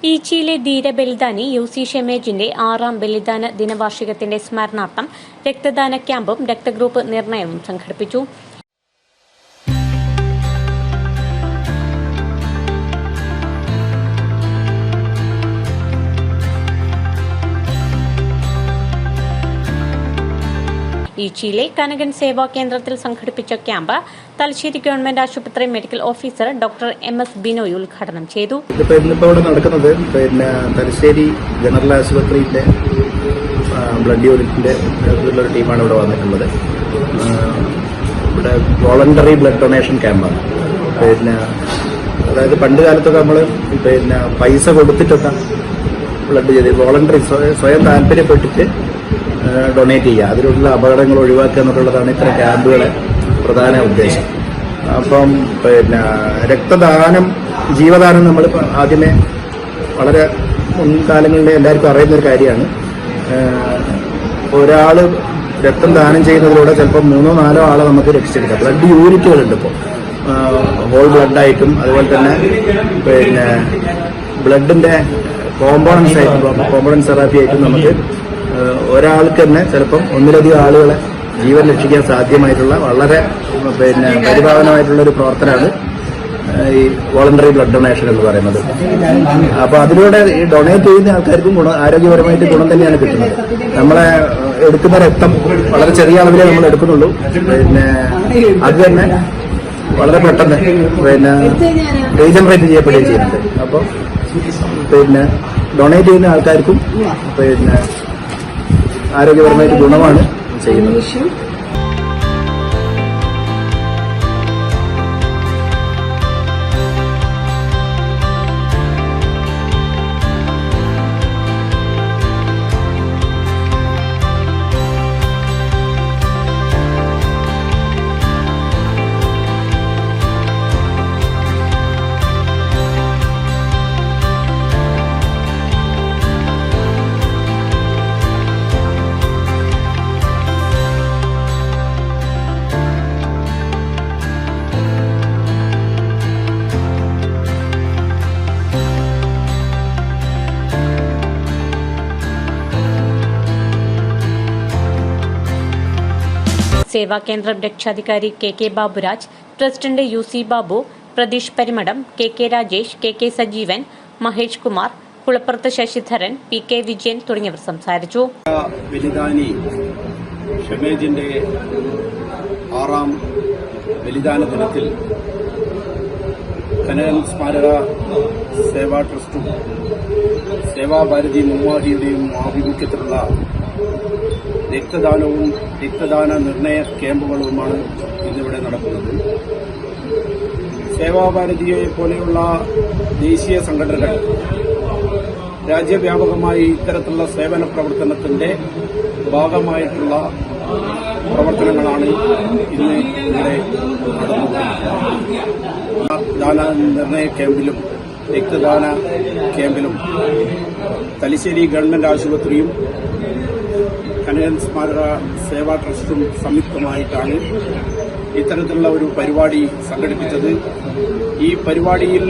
ഈച്ചിയിലെ ധീരബലിദാനി UC ഷെമേജിന്റെ 6ാം ബലിദാന ദിനവാർഷികത്തിന്റെ സ്മരണാർത്ഥം രക്തദാന ക്യാമ്പും രക്തഗ്രൂപ്പ് നിർണയവും സംഘടിപ്പിച്ചു. ഈച്ചിയിലെ കനകൻ സേവാ കേന്ദ്രത്തിൽ സംഘടിപ്പിച്ച ക്യാമ്പ് തലശ്ശേരി ഗവൺമെന്റ് ആശുപത്രി medical officer doctor MS Binoy ഉദ്ഘാടനം ചെയ്തു. ഇന്നിപ്പോൾ ഇവിടെ നടക്കുന്നത് തലശ്ശേരി ജനറൽ ആശുപത്രിയിലെ ബ്ലഡ് യൂണിറ്റിന്റെ ഒരു ടീമാണ് ഇവിടെ വന്നിട്ടുള്ളത്. ഇവിടെ വോളണ്ടറി ബ്ലഡ് ഡൊണേഷൻ ക്യാമ്പാണ്. അതായത് പണ്ട് കാലത്തൊക്കെ നമ്മൾ പൈസ കൊടുത്തിട്ടൊക്കെ ബ്ലഡ് ചെയ്ത് വോളണ്ടറി സ്വയം താല്പര്യപ്പെട്ടിട്ട് ഡൊണേറ്റ് ചെയ്യുക, അതിലുള്ള അപകടങ്ങൾ ഒഴിവാക്കുക എന്നുള്ളതാണ് ഇത്തരം ക്യാമ്പുകളെ പ്രധാന ഉദ്ദേശം. അപ്പം രക്തദാനം, ജീവദാനം നമ്മൾ ആദ്യമേ വളരെ മുൻകാലങ്ങളിൽ എല്ലാവർക്കും അറിയുന്നൊരു കാര്യമാണ്. ഒരാൾ രക്തം ദാനം ചെയ്യുന്നതിലൂടെ ചിലപ്പോൾ 3-4 ആളെ നമുക്ക് രക്ഷിച്ചെടുക്കാം. ബ്ലഡ് യൂണിറ്റുകളുണ്ട് ഇപ്പോൾ, ഹോൾ ബ്ലഡായിട്ടും അതുപോലെ തന്നെ ബ്ലഡിന്റെ കോമ്പണൻസ് ആയിട്ടും കോമ്പണൻസ് തെറാപ്പി ആയിട്ടും നമുക്ക് ഒരാൾക്ക് തന്നെ ചിലപ്പം 1-ലധികം ആളുകളെ ജീവൻ രക്ഷിക്കാൻ സാധ്യമായിട്ടുള്ള വളരെ പരിഭാവനമായിട്ടുള്ള ഒരു പ്രവർത്തനമാണ് ഈ വോളണ്ടറി ബ്ലഡ് ഡൊണേഷൻ എന്ന് പറയുന്നത്. അപ്പൊ അതിലൂടെ ഈ ഡൊണേറ്റ് ചെയ്യുന്ന ആൾക്കാർക്കും ആരോഗ്യപരമായിട്ട് ഗുണം തന്നെയാണ് കിട്ടുന്നത്. നമ്മളെ എടുക്കുന്ന രക്തം വളരെ ചെറിയ അളവിലേ നമ്മൾ എടുക്കുന്നുള്ളൂ. അത് തന്നെ വളരെ പെട്ടെന്ന് റീജനറേറ്റ് ചെയ്യപ്പെടുകയും ചെയ്യുന്നുണ്ട്. അപ്പോൾ ഡൊണേറ്റ് ചെയ്യുന്ന ആൾക്കാർക്കും ആരോഗ്യപരമായിട്ട് ഗുണമാണ് ചെയ്യുന്നത്. സേവാകേന്ദ്രം രക്ഷാധികാരി KK Baburaj, president UC Babu, Pratheesh Parimadam, KK Rajesh, KK Sajeevan, Mahesh Kumar, Kulappurath Sasidharan, PK Vijayan തുടങ്ങിയവർ സംസാരിച്ചു. ബലിദാനി ഷെമേജിന്റെ 6ാം ബലിദാന ദിനത്തിൽ കനകൻ സ്മാരക സേവാ ട്രസ്റ്റും സേവാഭാരതി മുമ്മാടിയുടെയും ആഭിമുഖ്യത്തിലുള്ള രക്തദാനവും രക്തദാന നിർണയ ക്യാമ്പുകളുമാണ് ഇന്നിവിടെ നടക്കുന്നത്. സേവാഭാരതിയെ പോലെയുള്ള ദേശീയ സംഘടനകൾ രാജ്യവ്യാപകമായി ഇത്തരത്തിലുള്ള സേവന പ്രവർത്തനത്തിന്റെ ഭാഗമായിട്ടുള്ള പ്രവർത്തനങ്ങളാണ് ഇന്ന് ഇവിടെ നടന്നത്. ദാന നിർണയ ക്യാമ്പിലും രക്തദാന ക്യാമ്പിലും തലശ്ശേരി ഗവൺമെന്റ് ആശുപത്രിയും കനകൻ സ്മാരക സേവാ ട്രസ്റ്റും സംയുക്തമായിട്ടാണ് ഇത്തരത്തിലുള്ള ഒരു പരിപാടി സംഘടിപ്പിച്ചത്. ഈ പരിപാടിയിൽ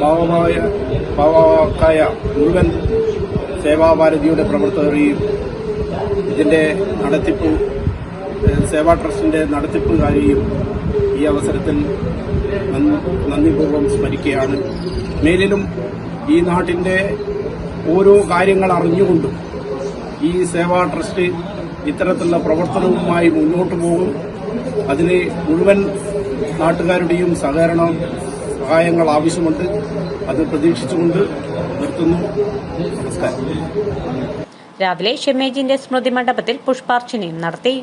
ഭാഗമായ മുഴുവൻ സേവാഭാരതിയുടെ പ്രവർത്തകരെയും ഇതിന്റെ നടത്തിപ്പ് സേവാ ട്രസ്റ്റിന്റെ നടത്തിപ്പുകാരെയും ഈ അവസരത്തിൽ നന്ദിപൂർവ്വം സ്മരിക്കുകയാണ്. മേലിലും ഈ നാട്ടിന്റെ ഓരോ കാര്യങ്ങൾ അറിഞ്ഞുകൊണ്ടും ഈ സേവാ ട്രസ്റ്റ് ഇത്തരത്തിലുള്ള പ്രവർത്തനവുമായി മുന്നോട്ട് പോകും. അതിന് മുഴുവൻ നാട്ടുകാരുടെയും സഹായങ്ങൾ ആവശ്യമുണ്ട്. അത് പ്രതീക്ഷിച്ചുകൊണ്ട് നിർത്തുന്നു. നമസ്കാരം. രാവിലെ ഷെമേജിന്റെ സ്മൃതി മണ്ഡപത്തിൽ പുഷ്പാർച്ചനയും നടത്തി.